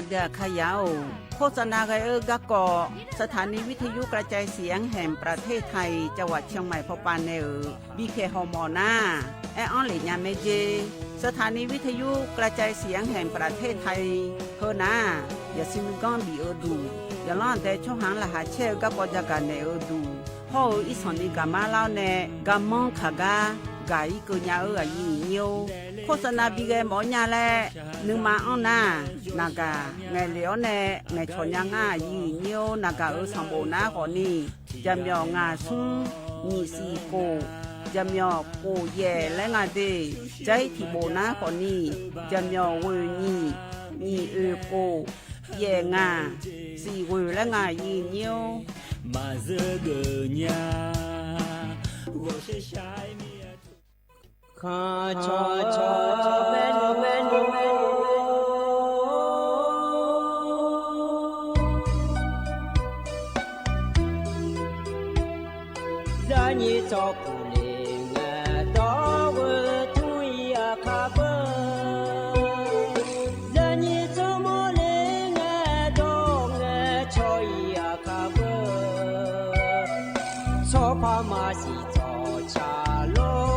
เดือขยาวโฆษณากะกะกอสถานีวิทยุกระจายเสียงแห่งประเทศไทยจังหวัดเชียงใหม่พอปานเนบีเคฮอมอนาแอออนหลิญาเมเจสถานีวิทยุกระจายเสียงแห่งประเทศไทยเฮนาอย่าซิมกอนบีดูอย่าล้อนแต่ช่องหางละหาเชกะกอจักะเนดูพออีสอนีกะมาลาวเนกะมองขะกากะอีกะญาอะยิเนียวโฆษณาบีเกหมอญาแลนึงมาอ้อนานากาไงเหลียวแนไงชอนยางายิเนียวนากาสัมโบนาขอนี่จำยองาซุนี่สีโกจำยอโกแย่และงาเดใจที่โบนาขอนี่จำยอเวนี่นี่โกแย่งาสีเวและงายิเนียวมาเซเกญา我是下面คาชอชอเมนูเมนูเมนูဇာညေသောပူလေငါတော်ဝသူရခါပဇာညေသောမလေငါတော်ငါချောရခါပသောဖာမာစီသောချာလော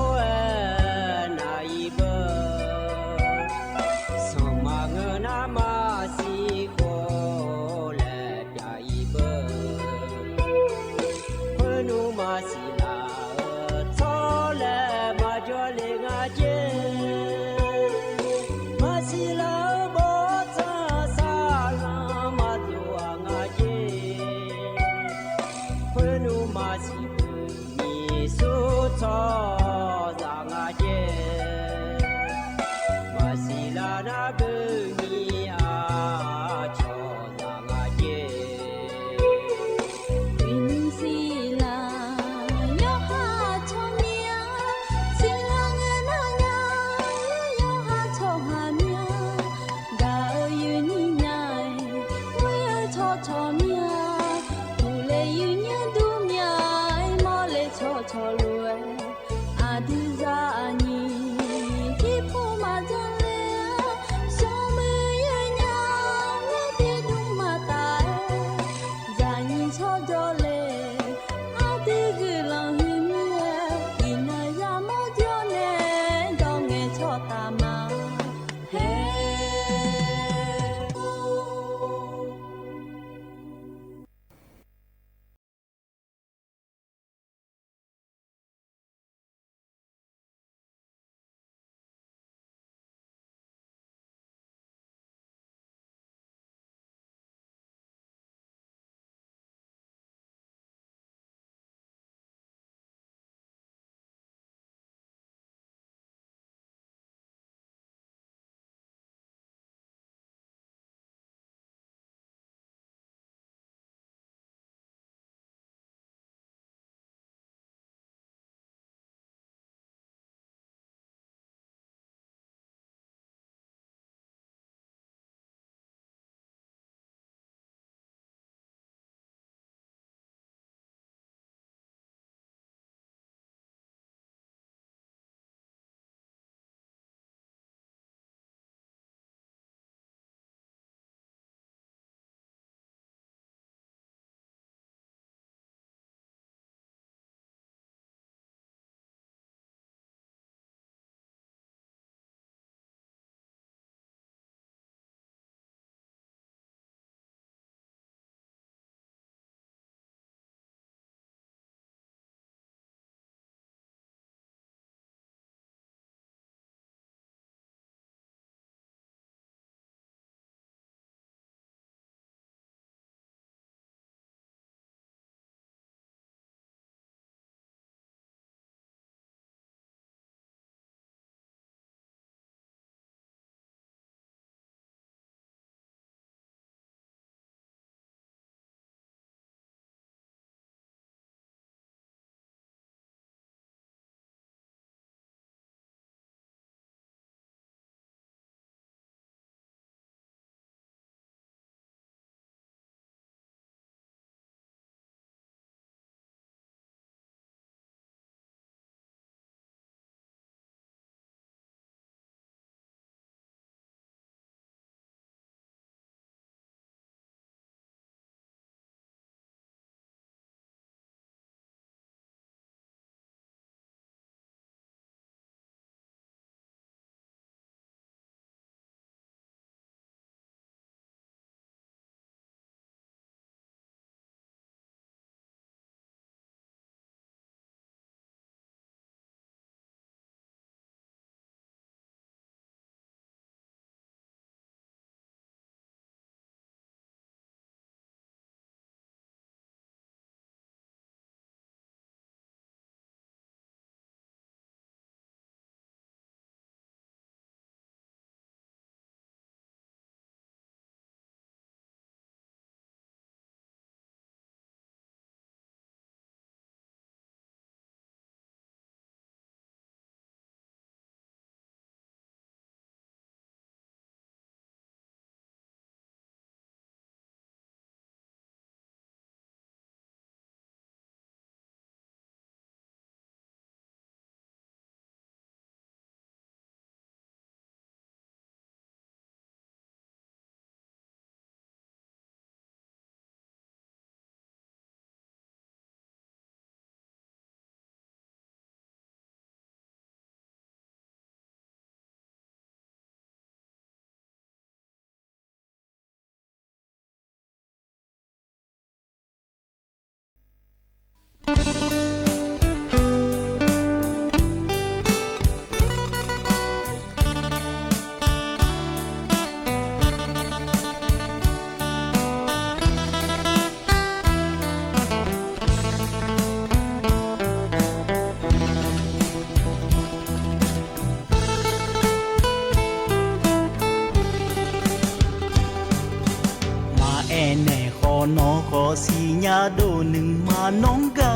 แน่ขอนอขอสีญาโดนึงมาน้องกา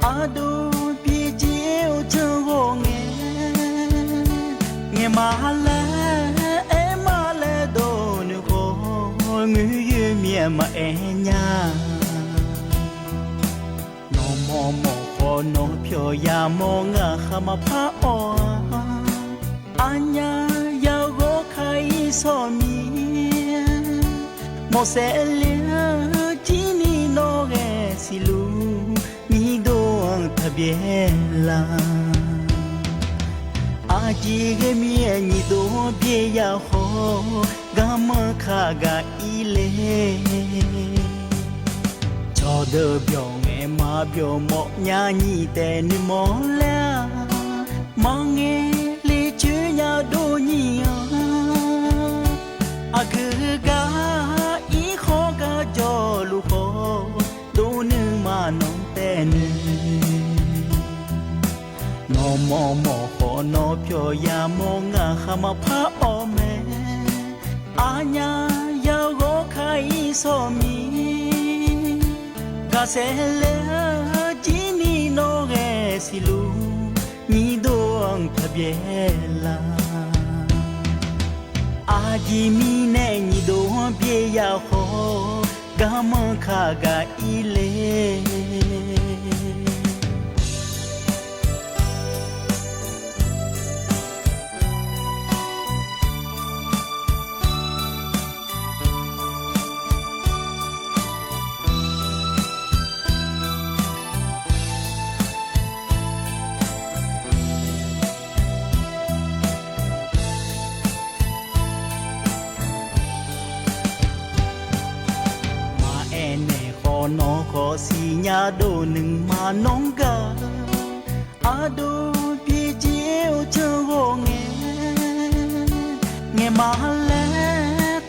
อาดูพี่เจียวเจ้าโงเงมาละเอมาละโดนึของือยืเมียมาแอญานอมอมอขอนอเพียวยามองาขมาพาออัญญายาโกไขสอมีโมเสเลียจีนีโนเกสิลูมีดวงทะเบียนลาอาจีเกมีนีดวงเบียาโฮกามคากาอีเลชอเดเบียวเงมาเบียวหมอญานีแต่นิมอลามองเงลีชื่อญาโดนีอาคือกาอีขอกาจอลูโคโดนึมาน้องแต่นึนอมอมอขอนอเพียวยามองาขมาพาอแม่อาญายาโกไขสอมีกาเซเลจีนีโนเกสิลูมีดวงทะเบียนลาอาจีมีแน่นีดวงเบียาโฮกามคากาอีเลนอขอสีญาโดนึงมาน้องกาอาดูพี่เจียวเจ้าโงเงมาแล้ว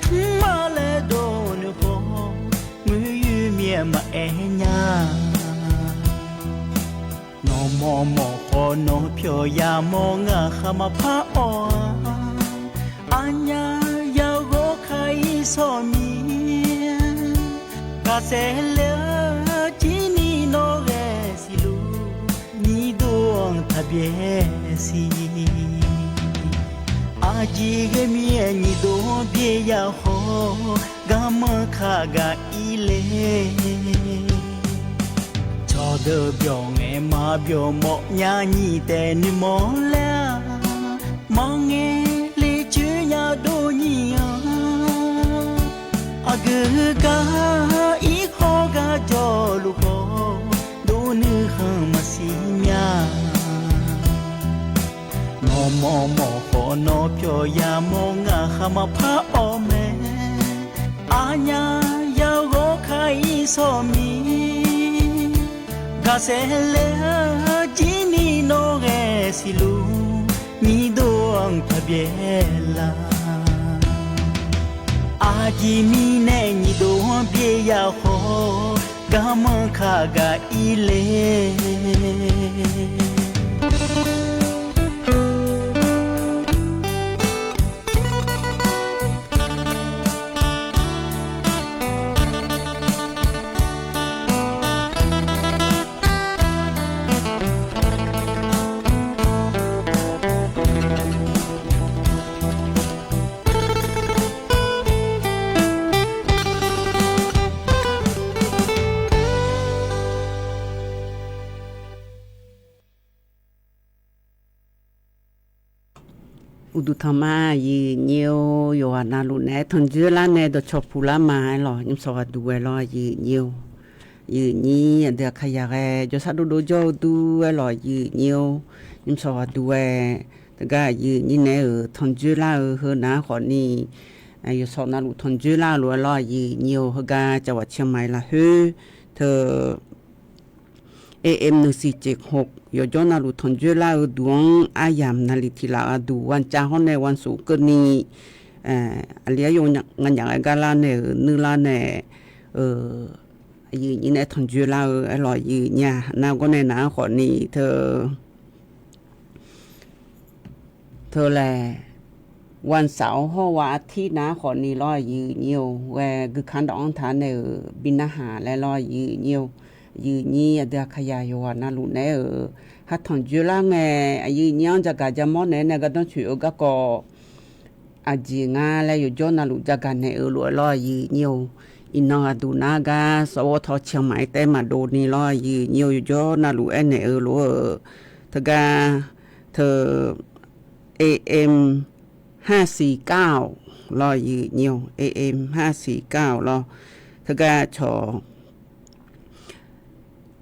มาแล้วโดนึโคมือยืเมียมาแอญานอมอมอขอนอเพียวยามองาขมาพาออัญญายาโกไขสอมีกาเซเลจีนีโนเกสิลูมีดวงทะเบียนสีอาจีเกมีนีดวงเบียาโฮกามคากาอีเลชอเดเบียวเงมาเบียวหมอญานีแต่นิมอลามองเงลีชื่อญาโดนีอากือกาอีขอกาจอลูโคโดนึขมาสิญานอมอมอขอนอเพียวยามองาขมาพาอแม่อาญายาโกไขสอมีกาเซเลจีนีโนเกสิลูมีดวงทะเบียนลาอาจีมีแน่นีดวงเบียาโฮกามคากาอีเลอุดุธรรมายีเนียวโยหานาลุแนทันเจลาแนดชอพูลามาหรอยิมสวัสดูหรอยีเนียวยีนี่เดขยะแกจสะดุโดจอดูหรอยีเนียวยิมสวัสดูตะกะยีนี่แนทันเจลาเฮนะขอนี่อยู่สอนาลุทันเจลาหรอยีเนียวเฮกาจังหวัดเชียงใหม่ละเฮเธอAM 1476ยอจอนาลุทนเจลาดวงอายามนาลิทิลาดูวันจาฮอนในวันสุกนีอเลียยงงันอย่างกาลาเนนึลาเนยืนในทนเจลาอร่อยยืนเนี่ยนาก็ในหนาขอนี้เธอแล วันเสาร์ฮอว่าอาทิตย์นะขอนี้ร้อยยืเนียวแวคือคันดองทานในบินอาหารและร้อยยืเนียวยืนี้เดขยายว่านะลุแนฮัดถอนจุลาแงยืเนียงจะกะจะมอแนก็ต้องช่วยก็อาจีงาและอยู่จอนะลุจะกันในลุร้อยยืเนียวอินอดูนากาสวทเชียงใหม่แต่มาโดนี่ร้อยยืเนียวอยู่จอนะลุในลุทกาเธอ AM 549รอยืเนียว AM 549รอทกาชอ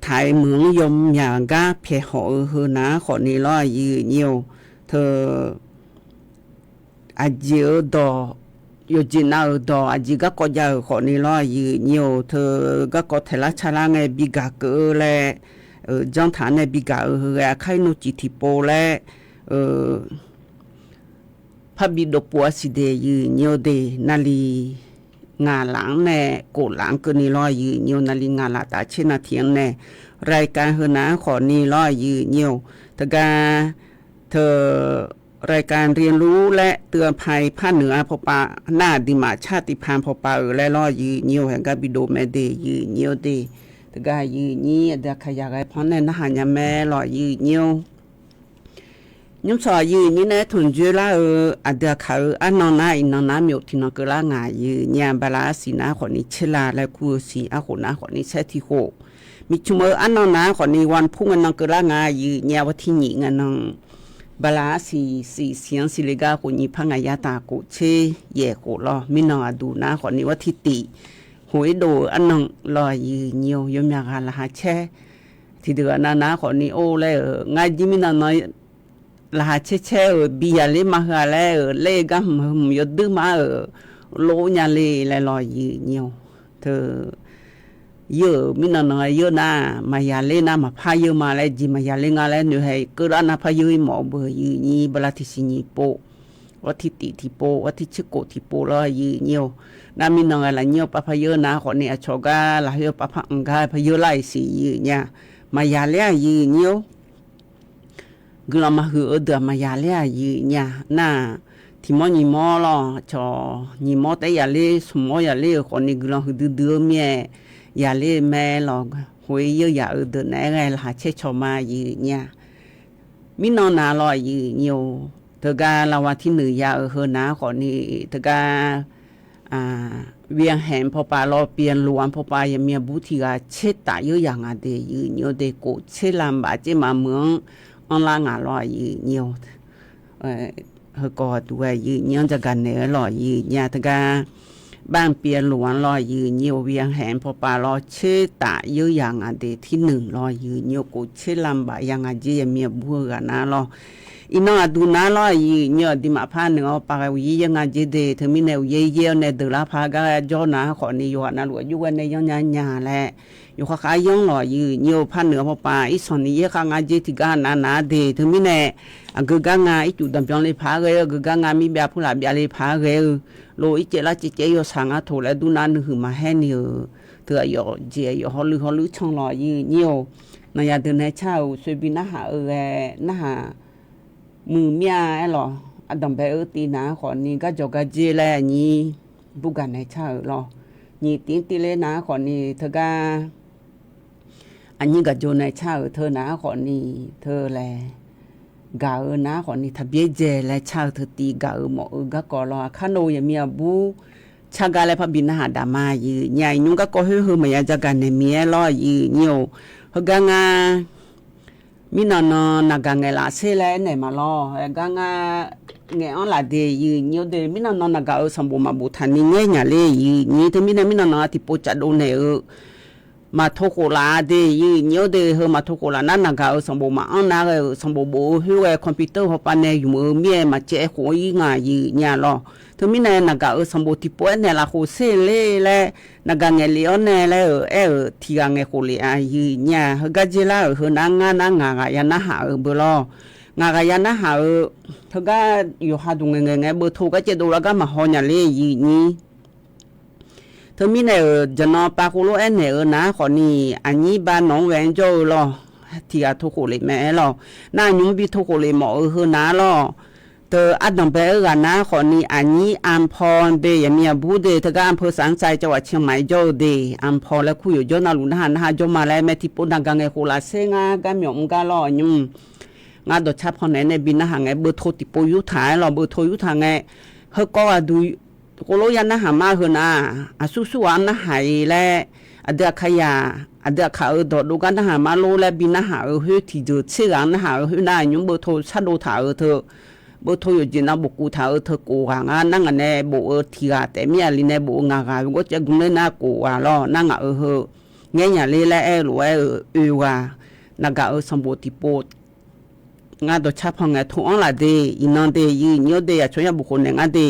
ไทยเมืองยมอย่างกาเพียหอฮือนะขอนี้รอยืเนียวเธออาจิดออยู่จินาดออาจิก็ก็ยาขอนี้รอยืเนียวเธอก็ก็เทละชะลาไงบิกาเกแลจังฐานในบิกาไข่นุจิติโปแลพระบิดปัวสิเดยืเนียวเดนาลีงาหลังแน่โกหลังก็นี่ร้อยยืเนียวนาลีงาลาตาเชนาเทียงแน่รายการเฮนะขอนี่ร้อยยืเนียวตะกาเธอรายการเรียนรู้และเตือนภัยภาคเหนือพปาหน้าดิมาชาติพันธุ์พปาและร้อยยืเนียวแห่งกบิโดแมเดยืเนียวเดตะกายืนี้เดขยายพรในนะหายาแม่ร้อยยืเนียวยมสอยืนี่นะทุนจุลาอเดเขาอันนนาอินนามิวที่นกลางายืญาบาลาสินาขอนี้เชลาและกูสีอาขนาขอนี้เซติโฮมิชุมอันนนาขอนี้วันพุ่งอันนกลางายืญาวัติญิงอันนบาลาสีเสียงสิเลกาขอนี้พังายาตาโกเชเยโกลอมินอดูนาขอนี้วัติติหวยโดอันนลอยืเนียวยมยากาลาเชที่เดือนนาขอนี้โอเลยงายจิมินาน้อยลาเช่บียาเลมาฮาเลเลกัมยดดึมาโลญาเลเลลอยยืเนียวเธอเยอะมินน้อยเยอะนะมายาเลนะมาพาเยอะมาเลจิมายาเลงาเลเนให้กระนาพาเยอะหมอเบยืนีบลาทิสินีโปวัติติทิโปวัติชิโกทิโปลอยยืเนียวนามินน้อยละเนียวปะพาเยอะนะขอเนี่ยชกาละเยอะปะพังกาพาเยอะไล่สียืเนี่ยมายาเลยืเนียวกลมาหือเดือมายาเลียยืเนี่ยน่าที่มอนีมอลอชอนีมอแต่ยาเลสมอยาเลคนนี้กลหือดื้อเมียยาเลแม่ลอหวยเยอะยาเดือไหนไงล่ะเชชอมายืเนี่ยมินอนาลอยยืเนียวเธอกาลาวาที่เหนือยาเฮนาคนนี้เธอกาเวียงแหมพอปาลอเปลี่ยนหลวงพอปายเมียบุติกาเชตาเยอะอย่างเดยืเนียวเดโกเชลามบาเจมาเมืองอันลางาลอยยืเนียวเฮก็ด้วยยืเนียวจะกันเนอลอยยืเนี่ยตะกาบ้านเปลี่ยนหลวงลอยยืเนียวเวียงแหมพอปาลอเชตาเยอะอย่างเดที่1ลอยยืเนียวโกเชลำบากอย่างเจเมียบัวกันนะลออีน้องดูนาลอยยืเนียวดิมาพาเนื้อปากวียังเจเดเธอมีแนวเยี่ยวในเดลาพากาจอนาขอนิยนะหลวงอยู่ในยังญาแหละอยู่ข้ายังลอยยืเนียวพาเนื้อพอปาอีสอนนี้ข้างเจติกานาเดเธอมีแนกึกงาอีจุดดำจงเลยพาเกึกงามีแบบผู้หลาบยาเลยพาเกโลอีเจละเจยสังอาโถและดูนั้นหือมาแห่เนียวเธออยู่เจียฮอลือช่องลอยยืเนียวนายาเดินให้เช่าสวยบินหานะหามือเมียหรออดัมเบตีนาขอนี้ก็จกเจแลนี้บุกันให้เช่าหรอนี่ตีเลนาขอนี้เธอก็อันนี้ก็โจในเช่าเธอนาขอนี้เธอแลกานะขอนี้ทะเบียเจและเช่าเธอตีกาหมอก็กอรอคาโนยเมียบูชากาและพบินหาดามายืใหญ่นุ่งก็ฮือมาอยากจะกันในเมียลอยยืเนียวเฮกางามินอนนากางเงลาเซเลเนมาลอเฮกางาเงออนลาเดยืเนียวเดมินอนนากาสัมบูมาบุทานิเงญาเลยืนี่teมินอนติโปจัดโดเนมาโทโกลาเดยืเนียวเดเฮมาโทโกลานั่นนากาสัมบูมาอันนาสัมบูบูฮือคอมพิวเตอร์ฮอปาเนอยู่มือเมียมาเจโหยงายืญาลอเธอมีแนนากาสัมบูติโปเนลาโคเซเลและนากาเงลิออนเนเลที่กางเงโคเลอายืญาเฮกาเจลาเฮนางายานะหาเบลองากายานะหาเธอก็อยู่หาดุงเงเบอร์โทรก็จะดูแล้วก็มาฮอนยาเลยืนี้เธอมีแนจะนอปาโคโลเนนะขอนี่อันนี้บ้านน้องแหวนโจลอที่อาทุโคเลแม่ลอน่ายุ่งบิทุโคเลหมอเฮนะลอ เตออัดดอมเบอกันนะขอนี้อันนี้อัมพรเดยมีบูเดทกอำเภอสันทรายจังหวัดเชียงใหม่โจเดอัมพรและคุยอยู่โจนาลุนะนะโจมาแล้วแม่ที่ปุ่นดังไงโคลาเซงากะหมยมกะลอยุมงาดชับพอไหนในบินนะไงเบอร์โทรติปยุทายรอเบอร์โทรยุทาไงเฮก็ดูโคโลยันนะหามาเฮนะสุๆอันนะหายและอเดขยาอเดขาดดูกันนะหามาโลและบินนะหาเฮที่เจอเชื่อนะหาเฮนะยุมเบอร์โทรชัดโลถาเธอบ่โทอยู่จินะบ่กูถาเธอกูหางานั่งแน่บ่ทีกาแต่เมียลิแน่บ่งากาก็จะกุนเลยนะกูว่าล้อนั่งเฮแง่หยาเลแลหรือว่านากาสมบูติโปงาดชับพงทุอันละเดอินอนเดยีเนียวเดชวยบุคคลงาเด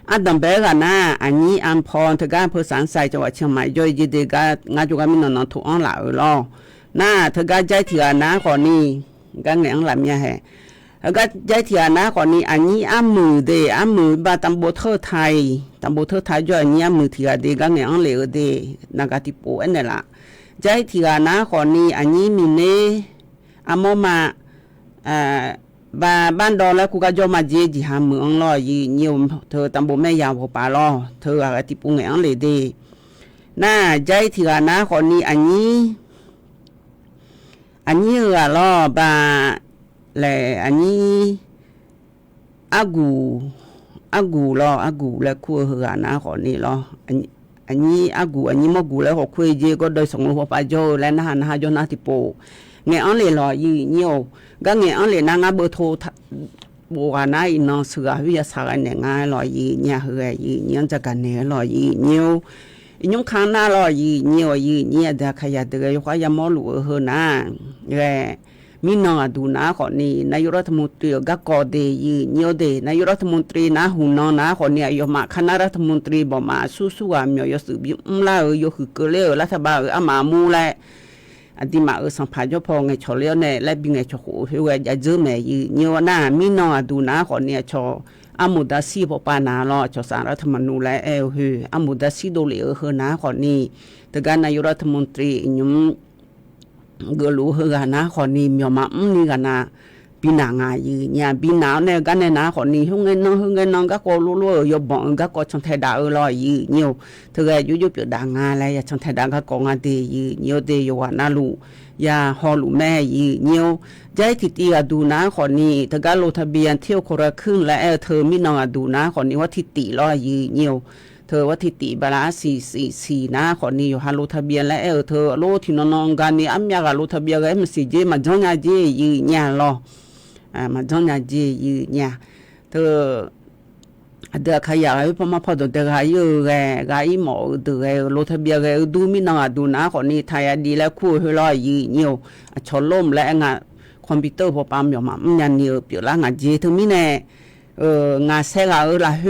อัดดัมเบกันนะอันนี้อัมพรทกาอำเภอสันทรายจังหวัดเชียงใหม่ย่อยเดกางาจุกามินนทุอันละล้อน่าทกาใจเถือนะขอนี้กังแหงละเมียแฮก็ใจเถียนะก่อนนี้อันนี้อัมมือเดอัมมือบาตัมโบเทอร์ไทยตัมโบเทอร์ไทยจ่ออันนี้อัมมือเถียเดก็เงอังเลเดนากาติโปอันนั่นล่ะใจเถียนะก่อนนี้อันนี้มีเนอมมาบ้านดอนแล้วกูก็จ่อมาเจจิหามืออังลอยีเนียวเธอตัมโบแม่ยาวพอปาลอเธออะติโปเงอังเลเดน่าใจเถียนะก่อนนี้อันนี้อะลอบาและอันนี้อากูลออากูและคัวเหือนะขอนี้ลออันนี้อากูอันนี้มกูแล้วขอคุยเจก็โดยสงฆ์ปาโจและนะโจนาติโปเงอันเลลอยีเนียวก็เงอันเลนางาเบอร์โทรบัวนาอินอเสือวิยาสารเนี่ยง่ายลอยีเนี่ยเหือยีเนียนจะกันเนี่ยลอยีเนียวยงคันนาลอยีเนียวยีเนี่ยเดขยะเดยขอยามอลูเฮนะแกมีนองดูนะขอนี้นายรัฐมนตรีก็กอเดยีเนียวเดนายรัฐมนตรีนะหุนนะขอนี้ยมาคณะรัฐมนตรีบ่มาสู้ๆอ่ะมียสืบลาอยู่คือเกเลรัฐบาลอามามูแลอดีมาสัมภาษณ์พอไงชอเลียวเนี่ยและบิไงชอหูเฮว่าจะเจอแม่ยีเนียวนะมีนองดูนะขอนี้ชออามุดาซีบ่ปานาลอชอสารรัฐมนูญและเฮอามุดาซีโดเลเฮนะขอนี้แต่การนายรัฐมนตรียุมก็รู้เฮกันนะขอนี้มีมานี่กันนะปีนางายีเนี่ยปีนาวเนี่ยกันเนี่ยนะขอนี้เงินน้องก็โกรู้ยบบ่ก็ก็ชนไทยดาลอยยีเนียวเธออยู่เปียดางาอะไรอย่าชนไทยดาก็กองาเดยีเนียวเดยว่านาลูอย่าฮอลูแม่ยีเนียวใจที่ตีดูนะขอนี้เธอก็ลงทะเบียนเที่ยวคนละครึ่งและเธอมีน้องดูนะขอนี้ว่าที่ตีลอยยีเนียวเธอว่าทิติบาลา444นะขอนี้อยู่ฮัลโหลทะเบียนและเธอโลที่น้องกันนี่อัมยากาโลทะเบียนก็มันสิเจมาจ้องยาเจยีเนี่ยรอมาจ้องยาเจยีเนี่ยเธอเด็กขยายพอมาพอตัวเด็กขยายก็อีหมอเด็กโลทะเบียนก็ดูมีน้องดูนะขอนี้ไทยดีแล้วคู่เฮลอยยีเนี่ยชนล่มและงาคอมพิวเตอร์พอปามอยู่มายันเนี่ยเปียละงาเจถึงมีแน่งาเซลาละเฮ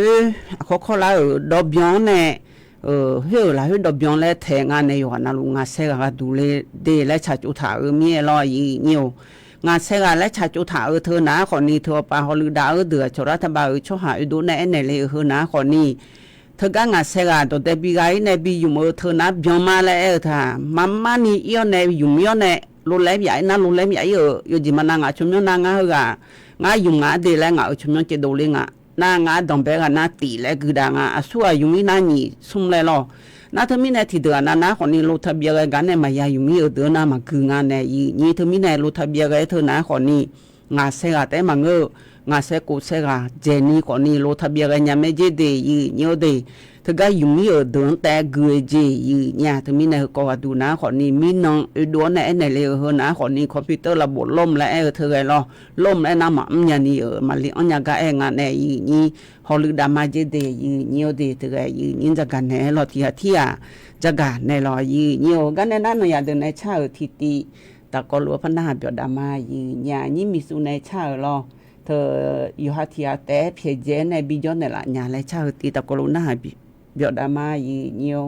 เขาละดอบยองเนี่ยเฮละเฮดอบยองและแทงานในอยู่นะลุงงาเซลาดูเลเดและชาจุถามีลอยเนียวงาเซลาและชาจุถาเธอนะขอนี้เธอปาฮอลือดาเดือชรัฐบาลชหาดูในเลยนะขอนี้เธอก็งาเซลาตัวแต่ปีไกในปีอยู่มือเธอนะบยองมาแล้วท่ามานี่เอียวในอยู่มีในลุเล็บใหญ่นะลุเล็บใหญ่อยู่จิมานางาชมยนางาเฮกางาอยู่งาเดลงาชมยนเจโดเลงานางาดอมเบกานาตีและคือดางาอสัวอยู่มีนานี่ซุ่มเลยลอนาเธอมีในที่เดือนนะคนนี้โลทะเบียกันเนี่ยมายาอยู่มีเดือนมาคืองานในนี่เธอมีในโลทะเบียกันเธอนะคนนี้งาเซกาแต่มังงาเซกูเซกาเจนี่คนนี้โลทะเบียกันยามเจเดยีเนียวเดเธอก็อยู่มีเดือนแต่เกยเจยีเนี่ยเธอมีในก็ดูนะคนนี้มีน้องดูในเลยนะคนนี้คอมพิวเตอร์ระบบล่มและเธอไงลอล่มและน้ำมันยันนี่มาลิอันยากะงานในนี่ฮอลดามาเจเดยีเนียวเดเธอไงยินจะกันในลอที่จะกันในลอยีเนียวกันในนั้นอย่าเดินในชาทิตีตะกอลัวพนาเปียดามายีเนี่ยนี่มีสุในชาลอเธออยู่ฮัที่แต่เพียเจในบิจอนในละเนี่ยและชาติตะกอลัวน่าเบียดามายีเนียว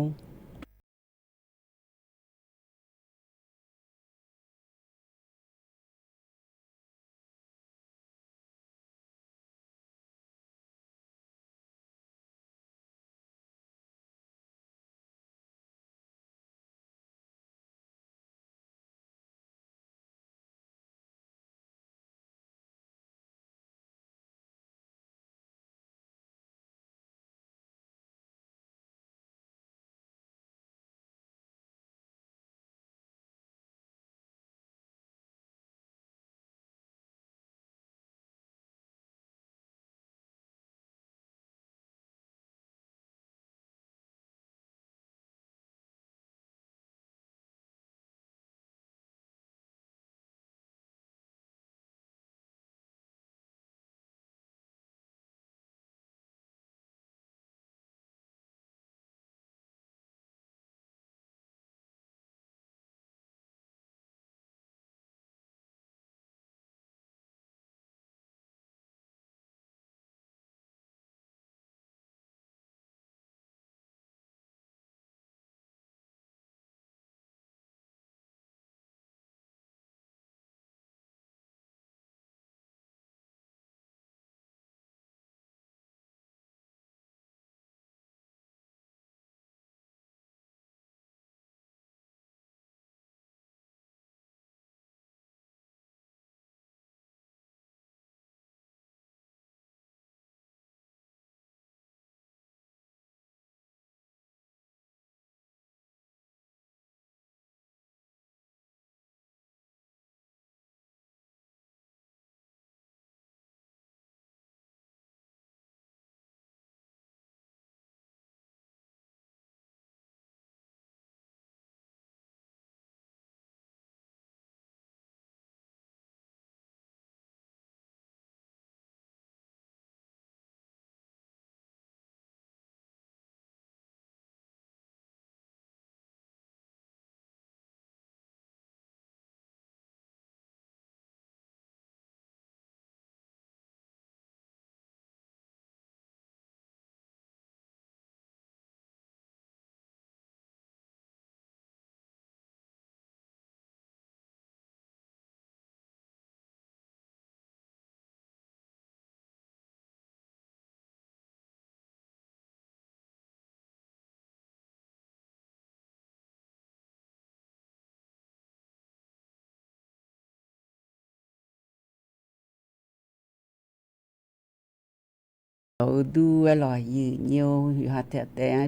du lo yi nhiều ha te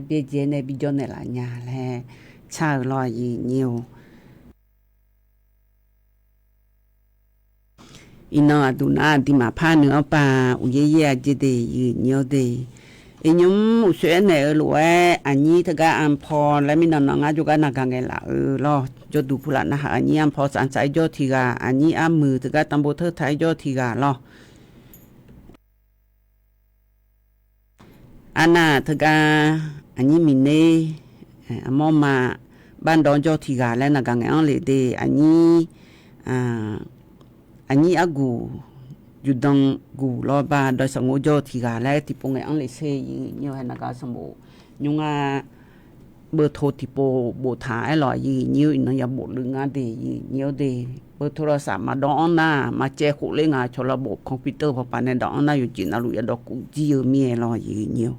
be je ne bi jo ne la nya le cha lo yi nhiều ina aduna di ma pha ne pa u ye ye je de yi nhiều de inyum u se ne lo anyi ta ga an pho la mi na nga ju ga na ga nge la lo jo du pula na ha anyi an pho san sai jo thi ga anyi a mu ta ga tam bo thơ thai jo thi ga lo ana ta ga anyi mi ne amo ma ban don jo thi ga la na ga nge an le de anyi agu yu dang gu lo ba do sa ngo jo thi ga la ti po nge an le se yi nyo ha na ga sa mo nyu nga bơ thô ti po bo tha ai lo yi nyu no ya bo lu nga de yi nyu de bơ thô ra sa ma don na ma che khu le nga cho la bo computer pa pa ne don na yu ji na lu ya do ku ji yu mi lo yi nyu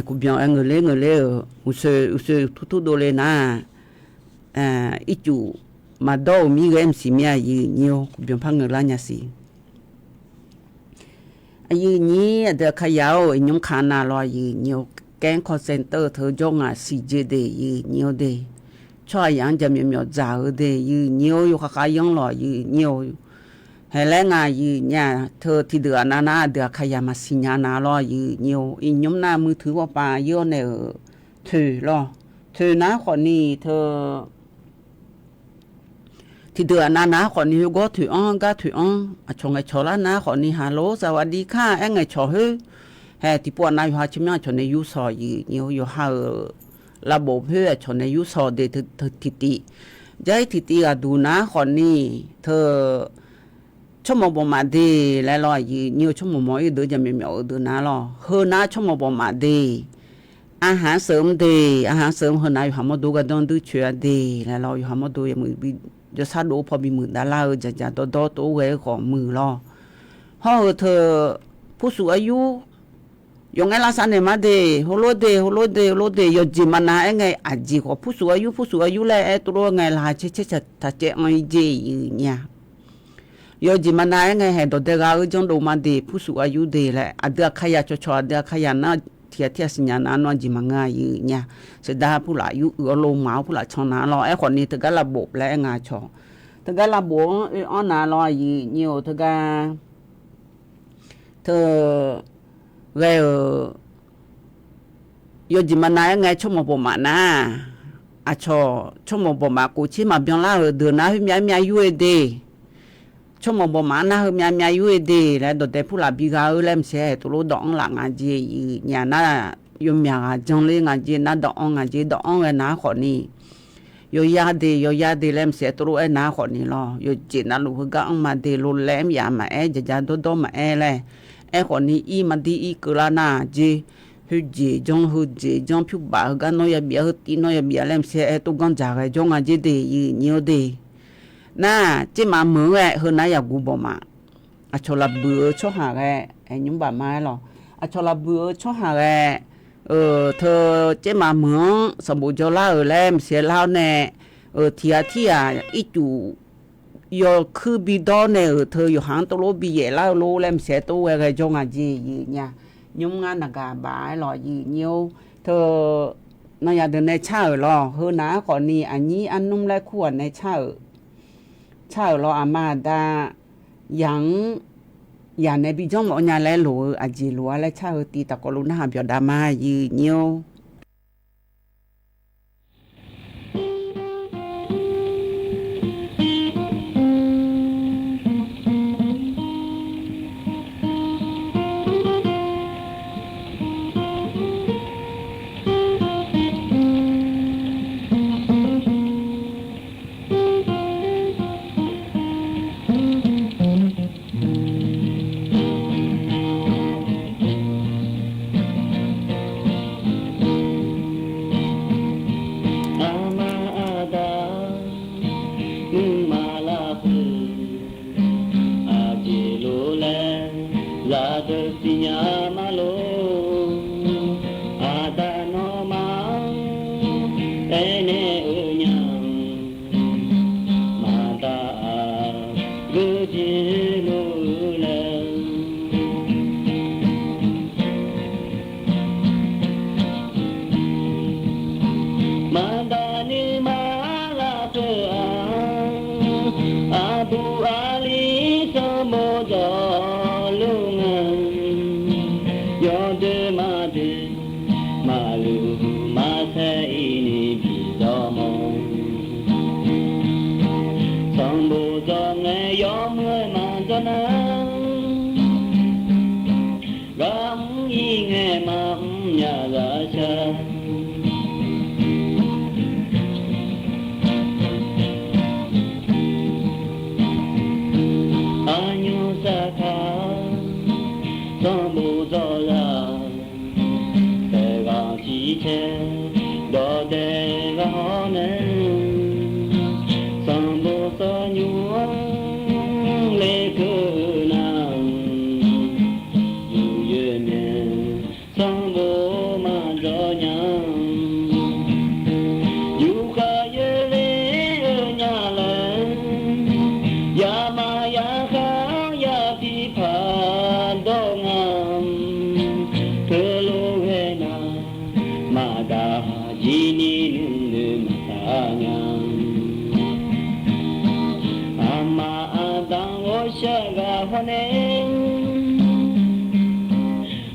ku bien ngele u se tout do le na itu ma do mi ga mc mi yi nyu ku bien pa ngela nya si ayi ni da khayao nyum khana lo yi nyu ken call center tho jong a cj de yi nyu de cho yang ja mi myo za de yi nyu yu kha yang lo yi nyu hele nga yi nya tho ti de na de khaya ma sinya na lo yi nyu i nyum na mu thu wa pa yo ne thu lo thu na kho ni thoที่เดือนนะขอนี้ก็ถือก็ถือชงไอ้ชอละนะขอนี้ฮัลโหลสวัสดีค่ะไอ้ไงชอเฮ้ที่ปวนายหาชิมชนในยุสออยู่หาระบบเพื่อชนในยุสอเดทิติใจทิติก็ดูนะขอนี้เธอชั่วโมงประมาณดีแล้วรออยู่ชั่วโมงอีเดือนจะไม่เหมียวเดือนนะรอเฮนะชั่วโมงประมาณดีอาหารเสริมดีอาหารเสริมเฮนะอยู่หามาดูกันต้องดูเชื่อดีแล้วรออยู่หามาดูยังมือจะซาดูพอมีมือดาราจะโตตัวเวของมือรอเฮาเธอผู้สูงอายุยงไงลาสันเนมาเดโฮโลเดยจิมานาไงอาจีของผู้สูงอายุแลตัวไงลาเชตาเจอไงเจเนี่ยยจิมานาไงให้ดอเดกาจงดูมาเดผู้สูงอายุเดแหละอเดขยะชอเดขยะนะเทียสัญญาณนอนจิมังาอยู่เนี่ยเสดาผู้หลายอยู่ลงมาผู้หลายชนะรอไอ้คนนี้ถึงก็ระบบและงาชอถึงก็ระบบอ้อนนารออยู่เนี่ยถึงก็เธอเวยจิมันนายไงชั่วโมงประมาณนะอาชอชั่วโมงประมาณกูชิมาเบียงล่าเดือนนะให้มีอายุเดชั่วโมงประมาณนะมีอายุเดแล้วโดดแต่ผู้หลับบีกาเล่มเสียตัวรู้ดองหลังอาเจียน่ะยมยาจังเลยอาเจียน่ะดองอาเจียดองเลยนะคนนี้ยยาเดเล่มเสียตัวรู้ไอ้นะคนนี้รอยจีน่ะลูกก็อังมาเดลุแหลมยามาจะโดมาเลยไอ้คนนี้อีมันดีอีกละน่ะจีฮึจีจงผิวบ่ากันน้อยเบียตีน้อยเบียเล่มเสียตัวกันจากจงอาเจียเดยีเดน่ะจิมาเมืองเฮนะอยากกูบ่มาอะชอลาเบือชอหาไอ้ยุมบ่าไม้หรออะชอลาเบือชอหาเธอจิมาเมืองสมบูจลาแลมเสียลาวแน่เทียอีจูยอคือบิดอเนี่ยเธออยู่หางตโลบิเยลาวโลแลมเสียตัวไงจงอาจีเนี่ยยุมงานนากาบายหรอยีเนียวเธอนายาเดินในเช้าหรอเฮนะก่อนนี้อันนี้อันนุ่มและขวดในเช้ารออามาดาอย่างในบิจงหมอญาและหลัวอาจีหลัวและเช้าตีตะกลุนะหาเปียดามายีเนียวMata สาขาสมบูรณ์ลาแต่ก็ที่เธอดอเดก็หอนึงสมบูรณ์อยู่เลคือนาอยู่เยือนสมบูรณ์มาจอยังอยู่ก็เยเลยญาลันยามายาขายาพิพาดงามเธอโลเวนามาดาจีนีนึมตางามอามาดังโอชะกาฮเน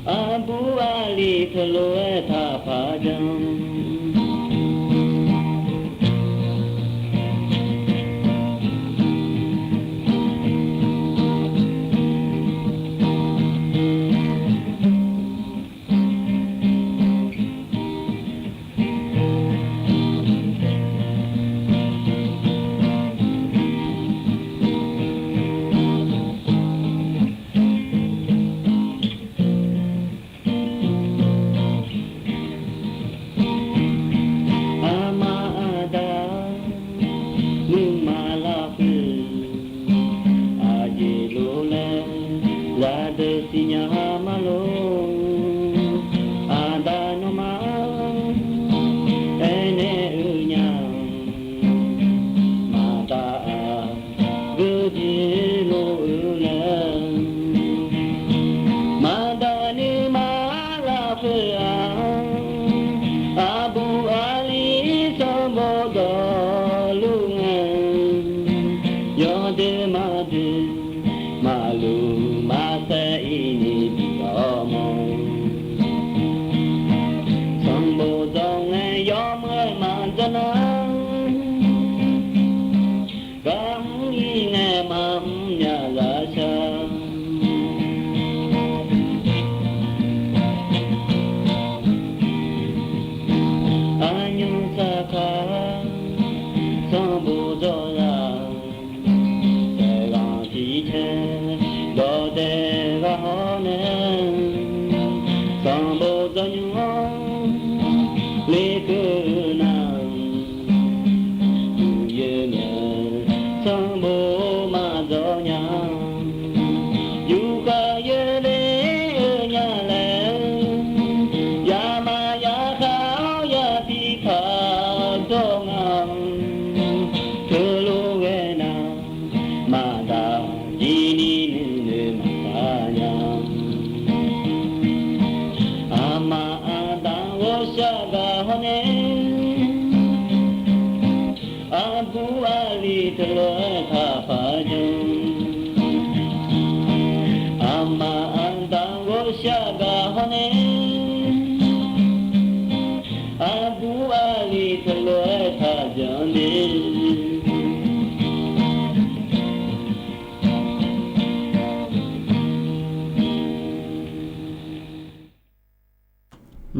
อาบูอาลีทโลเอทาพาจัง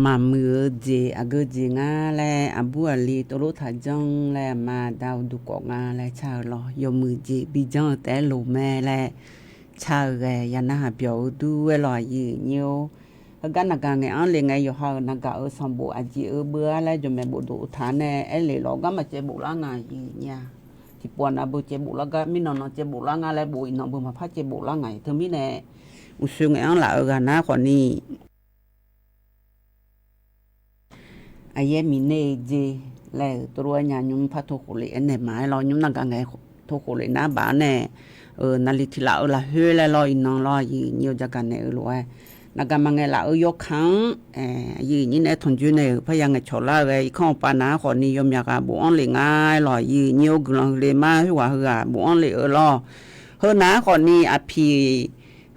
มามือเจอะกเจงาแลอะบัวลีโตโลทาจังแลมาดาวดุกอกงาแลชาวลอยมือเจบิจังแต่โลแม่แลชาวแกยานะเปียวดูเวลอยยืญิวกันนักงานเลงไงอยู่ฮานักสมบูอาจีเบื่อแลจนแม่บ่ดูฐานแน่เอเลลอก็มาเจบุลางายีเนี่ยที่ปวนอะบ่เจบุลากะมินนเจบุลางาแลบ่อินบ่มาพาเจบุลางาเธอมีแน่อุซึงอันละกันนะคนนี้อายมีเนเจแลตัวญาญุมพะโทโคเลเนมาลอญุมนักงานโทโคเลนะบาแน่นาลิทิลาละเฮแลลออินนลอยีญิวจักกันเนลวยนักมังเงละยกขังยีนี่เนทนจุเนพยังไงชอลาเวข้อปานาขอนิยมยากาบุอันเลง่ายลอยีญิวกลังเลมาหัวเหือบุอันเลลอเฮนาขอนี้อภิ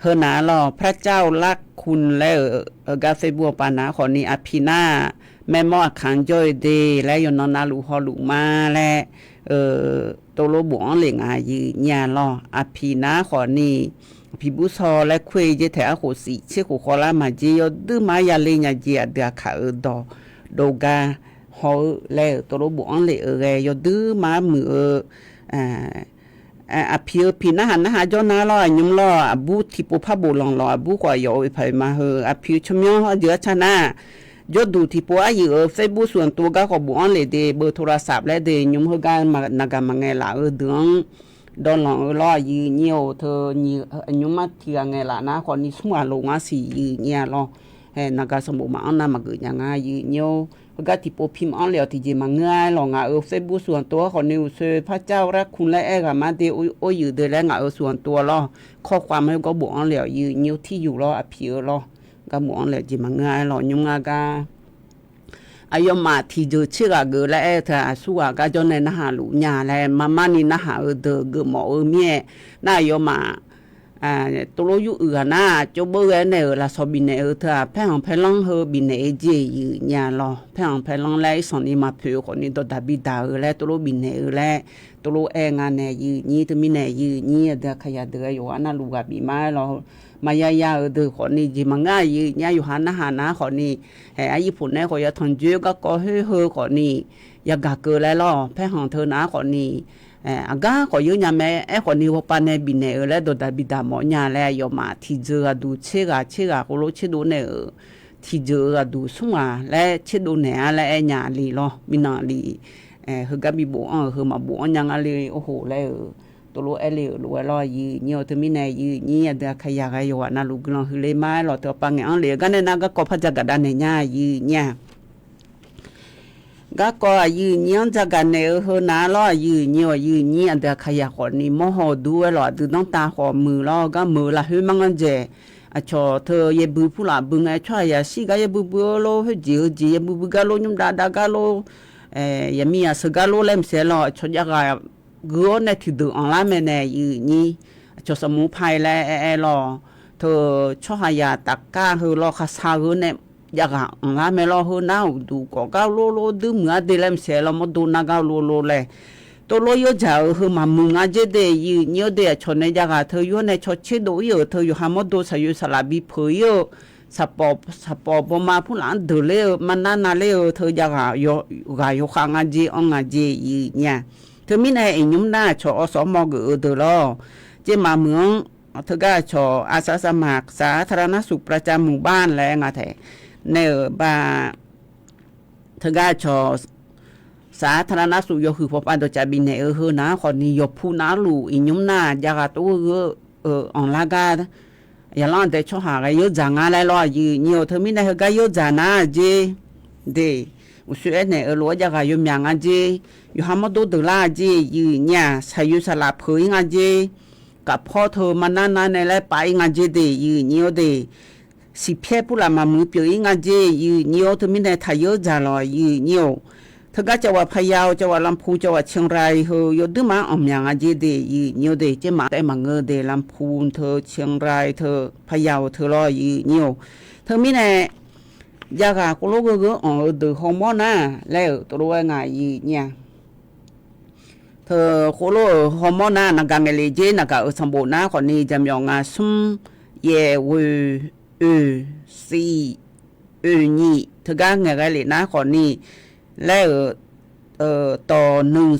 เฮนาลอพระเจ้ารักคุณและกาเฟบัวปานาขอนี้อภินาแม่มอขังจ้อยเดและยนนาลูฮอลูมาและโตโลบุอันเลง่ายยีญาลออภินาขอนี้พิบุซอและคุยเจแถอโหสีเชโคคอลามาเจยดื้อมายาเลญาเจียเดขาโดกาฮอและโตโลบุอันเลยดื้อมามือ a phiu phina han na ha jo na lo nyum lo abu thi pu pha bu long lo abu ko yo phai ma he a phiu chmyo ho je chana jo du thi pu a yi Facebook ส่วนตัวก็ก็บ่ออนเลยเดเบอร์โทรศัพท์และเดยุมเฮกามานากามาไงล่ะเดืองดอนหลองรอยืเหี่ยวเธอนี่ยุมมาเที่ยงไงล่ะนะคนนี้สัวลงอ่ะสิยืเหี่ยรอนากาสมบ่มาอันน่ะมากึยังอ่ะยืเหี่ยวก็ที่ปพิมพ์ออนแล้วที่จะมาง่ายลองอ่ะFacebook ส่วนตัวของนิวเซพระเจ้ารักคุณและก็มาเดโออยู่เดแล้วอ่ะส่วนตัวรอข้อความให้ก็บ่ออนแล้วยืเหี่ยวที่อยู่รออภิรอก็บ่ออนแล้วจิมาง่ายรอยุงอ่ะกาอายมาที่เจอเชื่อเกและเธอสัวก็จนในนะหาลูญาและมานี่นะหาเดเกหมอเมียน่ายมาตัวโลอยู่อื่นนะจบเบอร์เนี่ยละสบินเนี่ยเธอแพงแพลังเฮบินเนี่ยเจยืญาลอแพงแพลังไล่สอนนี่มาเผือคนนี้ตัวดับบิดาและตัวโลบินเนี่ยและตัวโลเองานเนี่ยยืนี่ตัวมีเนี่ยยืนี่เดขยะเดอยู่อันนั้นลูกบีมาเรามายายาเดคนนี้จิมังง่ายยืนี่อยู่หันหานะคนนี้ไอ้ญี่ปุ่นเนี่ยเขาจะทนเจือก็เฮ้อคนนี้อยากเกิดแล้วล่ะแพงเธอนะคนนี้อากาก็อยู่ญาแม่คนนี้ว่าปานเนี่ยบินเนี่ยแล้วตัวดับบิดาหมอญาแล้วยอมาที่เจอดูเชื่อก็รู้เชื่อดูเนี่ยที่เจอดูสงาและเชื่อดูเนี่ยและญาลีล่ะมินาลีเฮก็มีบ่เฮมาบ่ยังอะไรโอ้โหแล้วตัวรู้เลยรู้ว่ายืเหี่ยวเธอมีไหนยืนี่เดขยะอยู่ว่าน่าลูกน้องคือเลยมาเราตัวปังอันเลยกันเนี่ยก็พระจักรดานเนี่ยยืเนี่ยก็ยืเหี่ยวจักรเนี่ยเฮนาล้อยืเหี่ยวยืนี่เดขยะคนนี้มโหดูหรอดูต้องตาขอมือล้อก็มือละเฮมังกันเจชอเธอเยบุผู้ละบึงไอ้ช่วยอย่าสิก็เยบุโลเฮจีเยบุกาโลยุมดากาโลยามีสกาโลเล่มเสลอชดยากกูเนี่ยที่ดูออนไลน์เนี่ยยืนี่ชสมุภัยแล้วรอเธอช่วยอย่าตะก้าเฮรอคาซาเนี่ยอยากออนไลน์ไม่รอเฮน่าดูก็กาโลดูเหมือนเดลเล่มเสลอมาดูนากาโลเลยตัวโลยจ่าเฮมามึงอาจจะเดยยืเดชนเนี่ยอยากเธออยู่ในชดเชดอยู่เธออยู่หามาดูสยุสลาบีเพยสปอปมาผู้หลานเดเลมันนั่นเลยเธออยากอยู่ข้างอาจีองอาจีเนี่ยเธอมีในยุมหน้าชอสมกเดลอเจมาเมืองเธอก็ชออาสาสมัครสาธารณสุขประจำหมู่บ้านแล้วไงแท้เนอบาเธอก็ชอสาธารณสุขยคือพบอันตัวจะบินในเฮนะคนนี้ยผู้นาลูอิยุมหน้าอยากตัวออนลากาอย่าล้อนแต่ชอหาก็ยจางอะไรรอยืเนียวเธอมีในก็ยจานะเจเดอุสุเอเนี่ยรัวอยากอยู่ยังอ่ะเจอยู่หามาดูดลาเจยืเนี่ยใช้อยู่สลับเผยอ่ะเจกับพ่อเธอมันนั่นในแล้วไปอ่ะเจเดยืเนียวเดสิเพ่ผู้ละมามือเปียอ่ะเจยืเนียวเธอมีในทายจาลอยืเนียวเธอก็จะว่าพะเยาจะว่าลำพูจะว่าเชียงรายเฮยดึมาอมยังอ่ะเจเดยืเนียวเดเจมาแต่มาเงเดลำพูเธอเชียงรายเธอพะเยาเธอรอยืเนียวเธอมีในอยากกูรู้ก็เดือดฮอร์โมนนะแล้วตัวรู้ไงเนี่ยเธอกูรู้ฮอร์โมนนะนักการเงินเลยเจนักการสมบูรณ์นะคนนี้จำยองอ่ะซุ่มเยวซีนี่เธอการเงินเลยนะคนนี้แล้วต่อ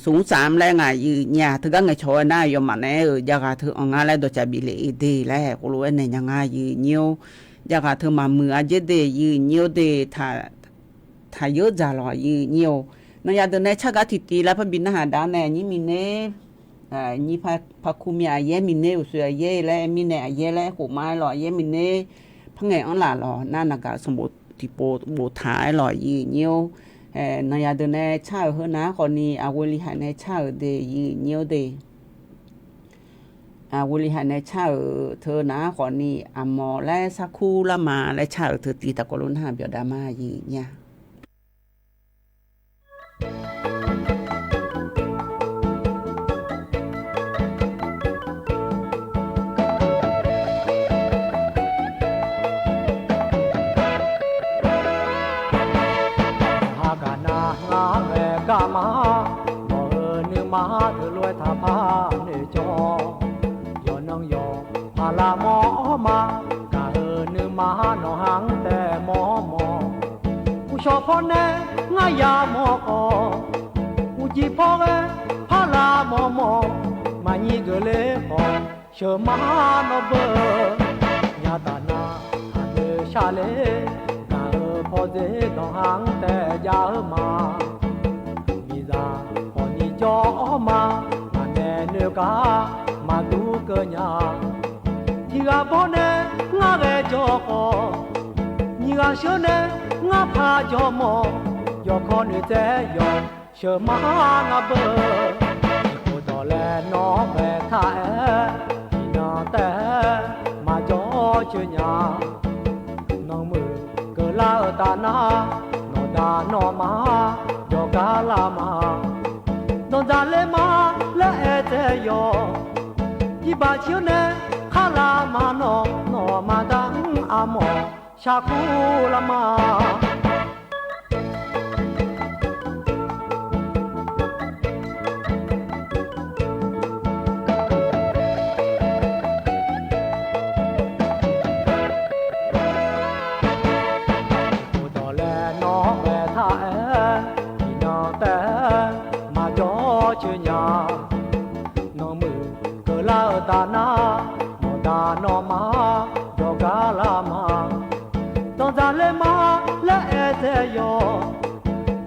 103แล้วไงเนี่ยเธอการเงินโชว์นะยอมมันเนี่ยอยากเธอเอางานแล้วตัวจะบิเลยดีแล้วกูรู้เนี่ยยังไงเนี่ยอยากเธอมามืออาจจะเดยืเนียวเดถ้าเยอะจะรอยืเนียวนั่นอยากเดินในชักติตีแล้วพบินหาดาวแน่นี่มีเน่นี่พักคุมีอาเยมีเน่อุสุอาเยและมีเน่อาเยและหูไม้หล่อเยมีเน่พังไงอันหล่าหล่อนั่นนักสมบูรณ์ที่โบท้ายหล่อยืเนียวนั่นอยากเดินในชักเฮนะคนนี้อาวุลิหายในชักเดยืเนียวเดวุลิหันในชาเธอนะขอนี่อมอและสักคู่ละมาและชาเธอตีตะกรุณหาเบียดามายีเนี่ยหากานาหาแม่กามาบ่เนื้อมาเธอรวยท่าพาเนจอน้องยอพาลาหมอมากะเนื้อมาหนอหังแต่หมอผู้ชอบพ่อแน่ง่ายาหมอผู้จีพ่อแกพาลาหมอมา ညီကလေးခေါ်ရှမနောဘညာတနာအနေရှာလေကာဖောစေတော်ဟန်တဲ့ကြာမှာမိသာပေါ်ညီကြောမှာမနဲ့နကမတူကညာဒီကပေါ်နဲ့ငါပဲကြောခေါ်ညီကရှုံးနဲ့ငါဖာကြောမောယောခေါ်နေတဲ့ယောရှမငါဘကိုတော်လဲနော်ပဲထားဒီနာတဲ့မကြောချညာနောင်မကလာတာနာနောဒါနောမာယောဂလာမာနောဒါလေမာလဲတဲ့ယောဒီပါချွနဲ့ခလာမာနောမာတန်အမောရှာကူလာမာตานาโมดานอมาโยกาลามาตอนจาเลมาและเอเทโย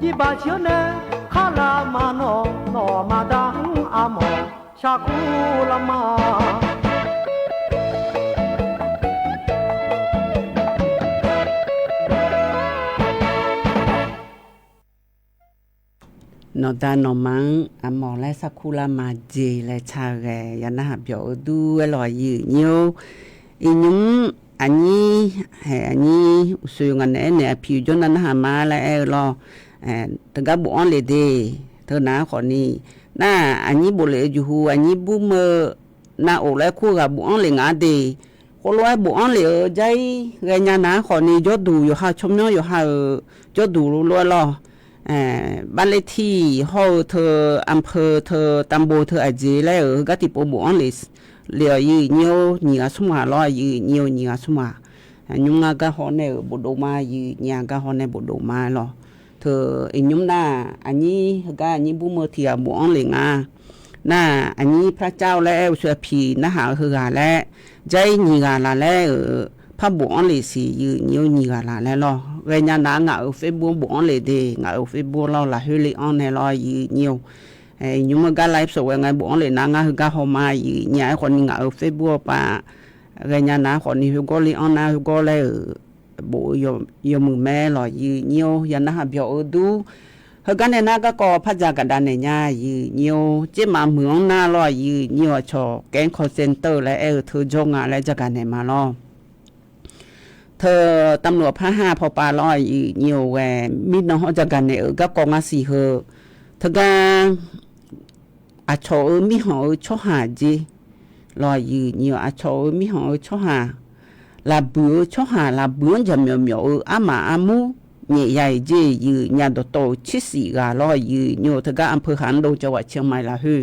ยิบาชิเนคาลามาโนโนมาดังอามอชาคูลามานอดานอมังอมอและสักคุลามาเจและชาแกยานะหะเปียวดูอร่อยยืเนียวอีนุงอันนี้อันนี้สุยงันเนี่ยผิวจนนั้นหามาแล้วรอตะกะบ่ออนเลยเดเธอนะขอนี้น่าอันนี้บ่เลยอยู่อันนี้บุมน่าโอและคู่กับบ่ออนเลยงาเดคนรวยบ่ออนเลยใจแกญานะขอนี้ยอดดูอยู่หาชมเนาะอยู่หายอดดูรวยรอบ้านเลขที่ห้องเธออำเภอเธอตำบลเธออาจีแล้วก็ติดบ่อนเลยเหลืออยู่เนียวเหนียสมาลอยอยู่เนียวเหนียสมายุงก็ฮอนในบ่ดมาอยู่หยังก็ฮอนในบ่ดมาลอเธออียุมน่ะอันนี้ก็อันนี้บ่มือเที่ยบ่อนเลยงาน่ะอันนี้พระเจ้าแล้วช่วยพี่นะหาคือหาแล้วใจညီกาละแล้วพระบ่อนเลยสิอยู่เนียวညီกาละแล้วลอเวญานาငါအဖေဘုံဘွန်လေဒီငါအဖေဘွန်လောက်လာဟေလီအွန်နယ်လာယူညိုညမကလိုက်ဆိုဝငါဘွန်လေနာငါကဟောမာယူညာခွန်ငါအဖေဘွန်ပါเวญานาခွန်နီဟူကိုလီအွန်နာဟူကိုလေဘူယမမဲလာယူညိုယနာဟပြောဒူဟကနေနာကကောဖကြကဒနေညာယူညိုจิมမွန်နာလာယူညိုချောကဲခေါ်စင်เตอร์และထူဂျုံငါလဲကြကနေမှာလောเธอตำรวจพระ5พอปาลอยเหี่ยวแหวมีน้องจักกันเนี่ยก็กองอาสีเฮเธอก็อาโชมีหอชอหาจีลอยเหี่ยวอาโชมีหอชอหาลาบือชอหาลาบือจะเหมียวอามาอามูเนี่ยใหญ่จีญาติโตชิสีกาลอยเหี่ยวเธอก็อำเภอหันโดจังหวัดเชียงใหม่ละฮือ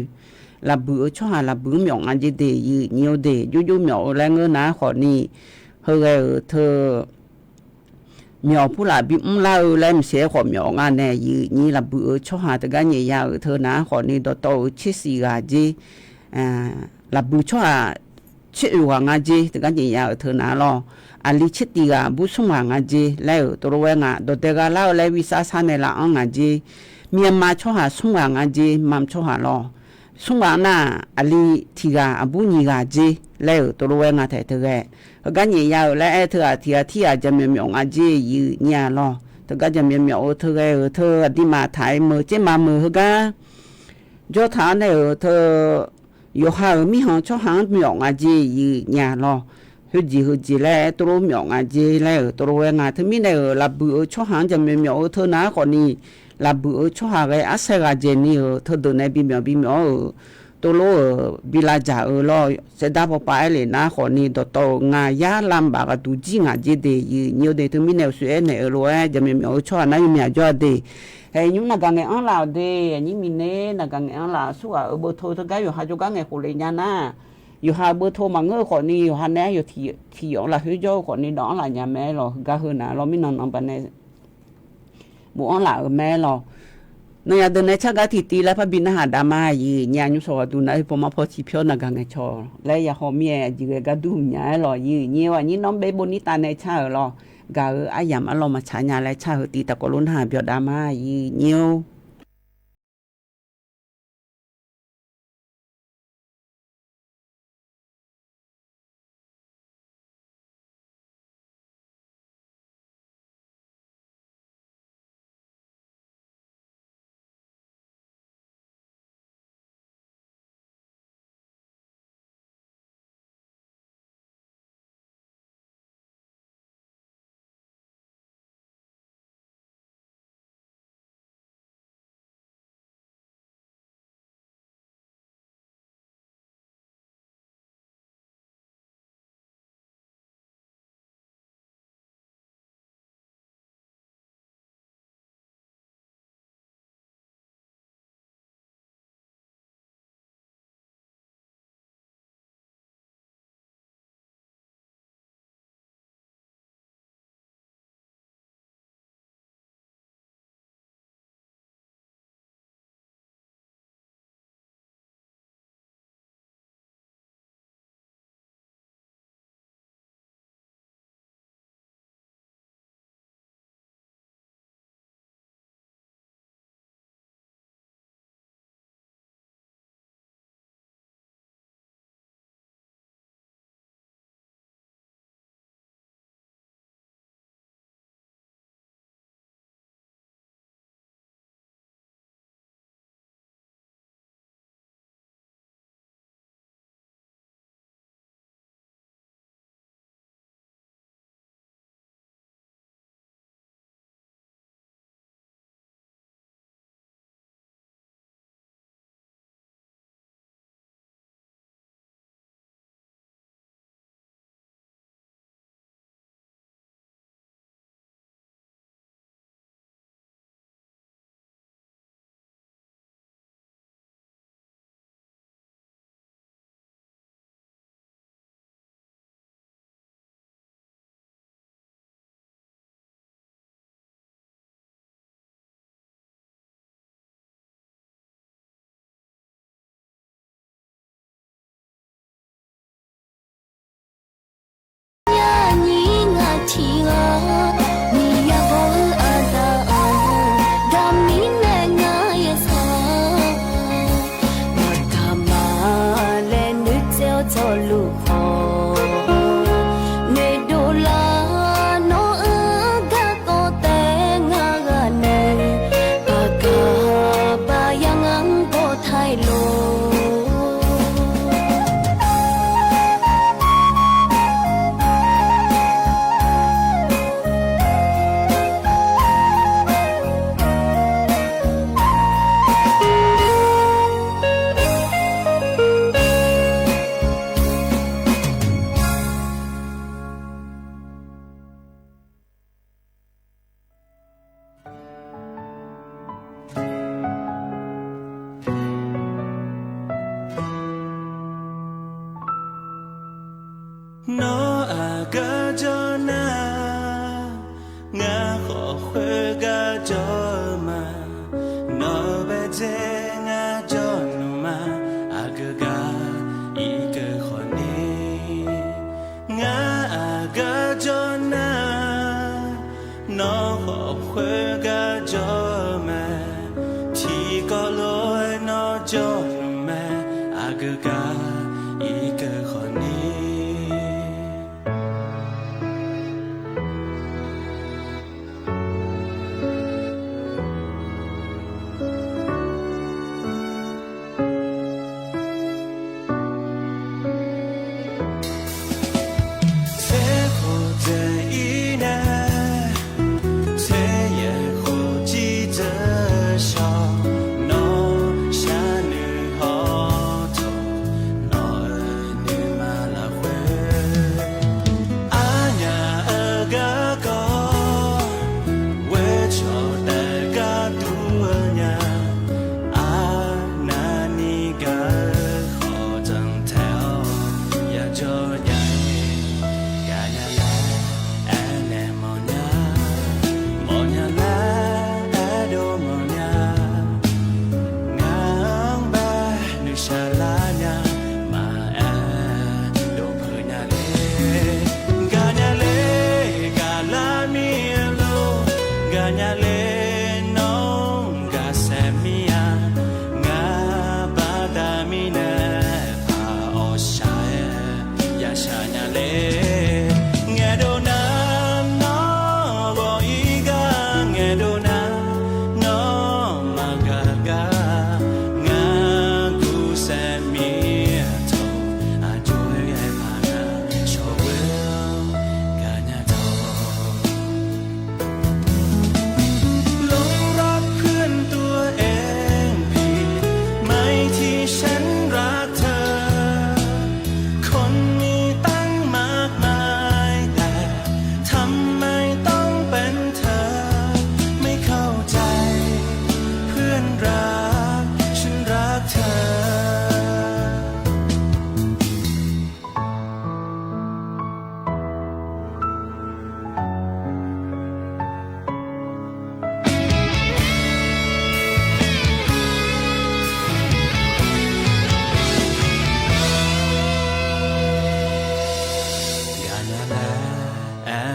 ลาบือชอหาลาบือเหมียวอันจีเดเหี่ยวเดยู่ๆเหมียวแลเงินนะขอนี่เฮาเธอเหมียวผู้หลาบิลาแลมเสียขอเหมียวงานแน่ยืนี่ละบือชอหาตะกะเนี่ยยาเธอนะขอนี่โตชิสีกาจีละบือชอหาชิวางาจีตะกะเนี่ยยาเธอนะลออาลิชิติกาบุสุงางาจีแล้วตัวเวงาโดเตกาลาแลวิสาสาเนละอังาจีเมียมาชอหาสุงางาจีมัมชอหาลอสุงานาอาลิทิกาอบุญีกาจีแล้วตัวเวงาแท้เธอกันเนี่ยยาวและเธอที่อาจจะมีหมองอาเจยืเนี่ยลอเธอก็จะมีหมองเธอที่มาถ่ายมือเจมามือก็ยอดฐานเนี่ยเธออยู่หามีหางชอหางหมองอาเจยืเนี่ยลอฮึจีแล้วตัวหมองอาเจแล้วตัวเวงาเธอมีเนี่ยลับบือชอหางจะมีหมองเธอนะคนนี้ลับบือชอหางไอ้อาเซกาเจนี่เธอเดินในบีหมองตัวโลบิลาจาลอเสดาพอไปเลยนะขอนี่โตงายาลำบากตูจีงาเจเดยเนียวเดถึงมีแนวสวยเนอโลจะมีเอาชอนะอยู่มีจอเดเฮยุนักงานลาวเดนี่มีเนนักงานลาวสัวเบอร์โทรตะกะอยู่หาจุกังโคเลยญานะอยู่หาเบอร์โทรมาเงอขอนี่อยู่หาแนอยู่ที่อละฮือโจขอนี่ดองละญาแม่ลอกะฮือนะเรามีนอนปานในบ่ออนละแม่ลอ นยาเดนชะกะทิตีและพะบินหาดามายีญาญุสอดูนะปอมาพอสิเพียวนะกังชอและยาฮอเมียยีกะดูญาลอยีญีว่าญีน้องเบโบนิตาในชาลอกาอายามอลอมาชาญาและชาตีตะกลุนหาเปียวดามายีญิวเ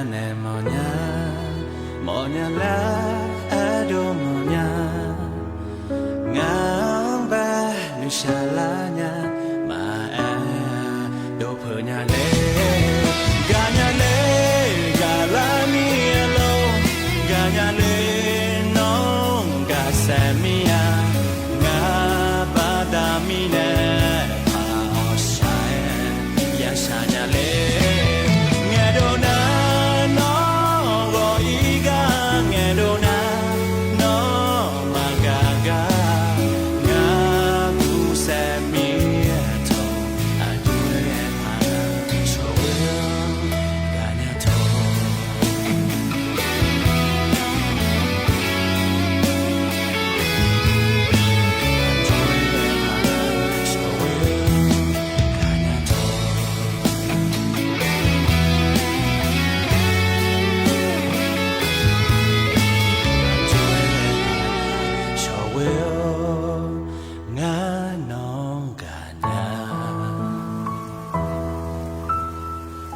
ne monya la ado monya ngamba nu shalanya ma do punya le ganya le galami alo ganya le non gasamia ngabadamine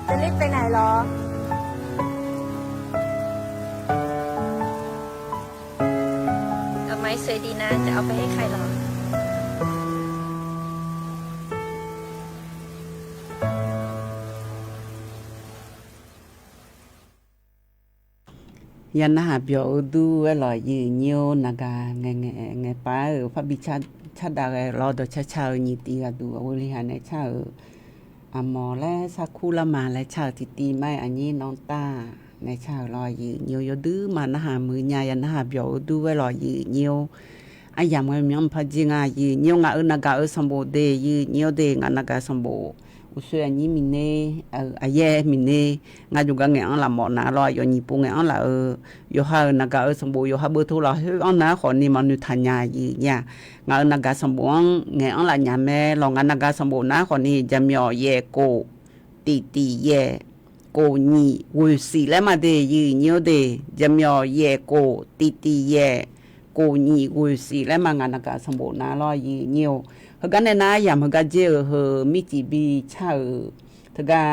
จะรีบไปไหนหรอดอกไม้สวยดีนะจะเอาไปให้ใครหรอยันนะหาเปียวดูเวลายืเหี่ยวนากาแงป้าพระบิชาชัดดารอดชาๆนี่ตีกะดูบริหารในชาอมอและสักคูละมาและชาติตีไม่อันนี้น้องต้าในชารอยืเหี่ยวยดื้อมานะหามือญายันนะหาเปียวดูเวลายืเหี่ยวอายามมยอมพจิงายืเหี่ยวงานากาสมโบเดยืเหี่ยวเดงานากาสมโบอุสวยนี้มิเนอาเยมิเนงาอยู่กังอันละหมอนะรอยอยู่ญี่ปุ่นอันละอยู่หานากาสมบูอยู่หาเบอร์โทรละอันนะขอนี่มันอยู่ทันยาอีเนี่ยงานากาสมบูงอันละญาแม่ลองนากาสมบูนะขอนี่จะมีเยโกตีเยโกนี่วุสิแล้วมาเดยืเหี่ยวเดจะมีเยโกตีเยโกนี่วุสิแล้วมางานากาสมบูนะรอยยืเหี่ยวกันในน้ายามกะเจอมิจิบีชาทกา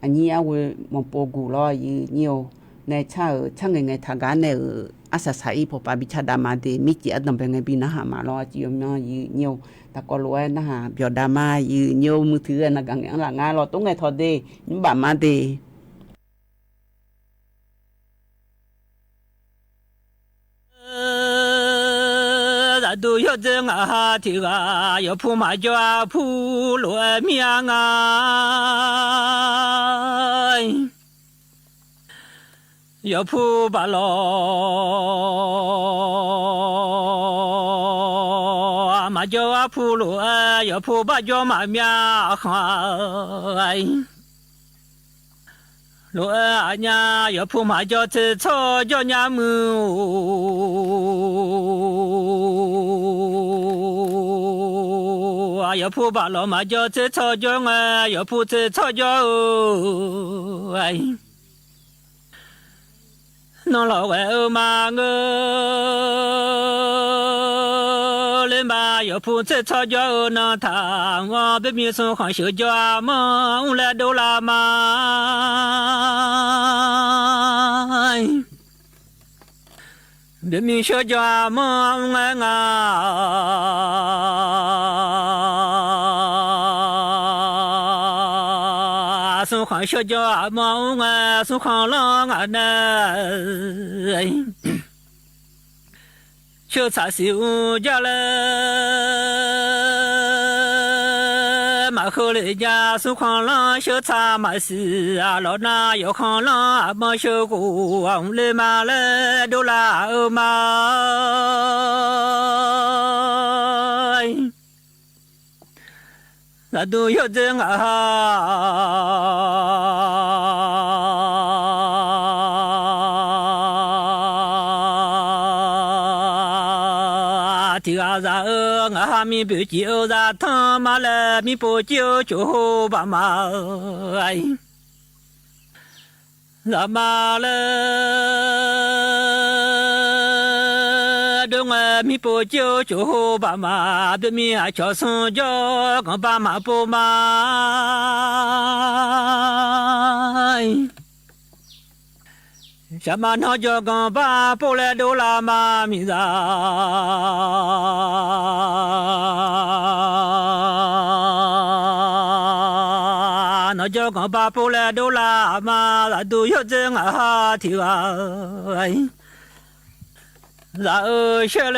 อันนี้เอามองโปกูรอยืเหี่ยวในชาช่างไงทากาในอาศัยใส่พอปาบิชาดามาเดมิจิอันเป็นไงบีนะหามารอจิยมยืเหี่ยวตะกอลวยนะหาเปียวดามายืเหี่ยวมือถือนะกังอันละงารอตรงไงทอเดนิบามาเด都要真啊提啊要铺马脚铺罗面啊要铺巴罗马脚铺罗要铺巴脚马面哈罗啊呀要铺马脚吃草脚呀木要铺巴罗马脚吃草脚啊要铺吃草脚哎侬老外嘛人吧要铺吃草脚那他我别面送黄小脚嘛我来都啦嘛别面小脚嘛我送黄小脚嘛我送黄浪啊那小茶小家了马后来家送黄浪小茶嘛是啊老那有黄浪啊嘛小姑我来嘛来都啦嘛那都要真啊提啊咋啊咪不就咋他妈了咪不就就把嘛哎咋嘛了东啊咪不就就把嘛对面啊叫声叫跟把嘛不嘛ชะมาโนจอกันบาโปเลโดลามามิซานอจอกันบาโปเลโดลามาลาดูยอเจงอาทิวาลาเชเล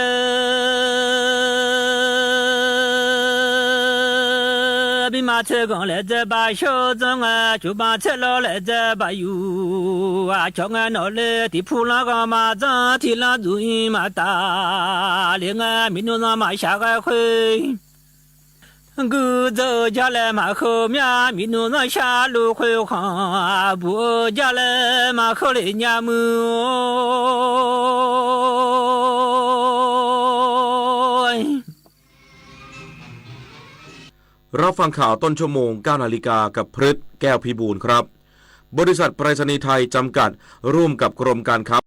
บิมาเชกองเลเจบาโชจงอาจุบาเชโลเลเจบายูอาชองอนอเลติพูลากามาจังทิลาจุอิมาตาเลงามินุนามาชากะควยกูเจอจาเลมาโคมยามินุนาชาลูควยคาบูจาเลมาโคเลญามือรับฟังข่าวต้นชั่วโมง 9 นาฬิกากับพฤทธิ์แก้วพิบูลครับบริษัทไปรษณีย์ไทยจำกัดร่วมกับกรมการค้า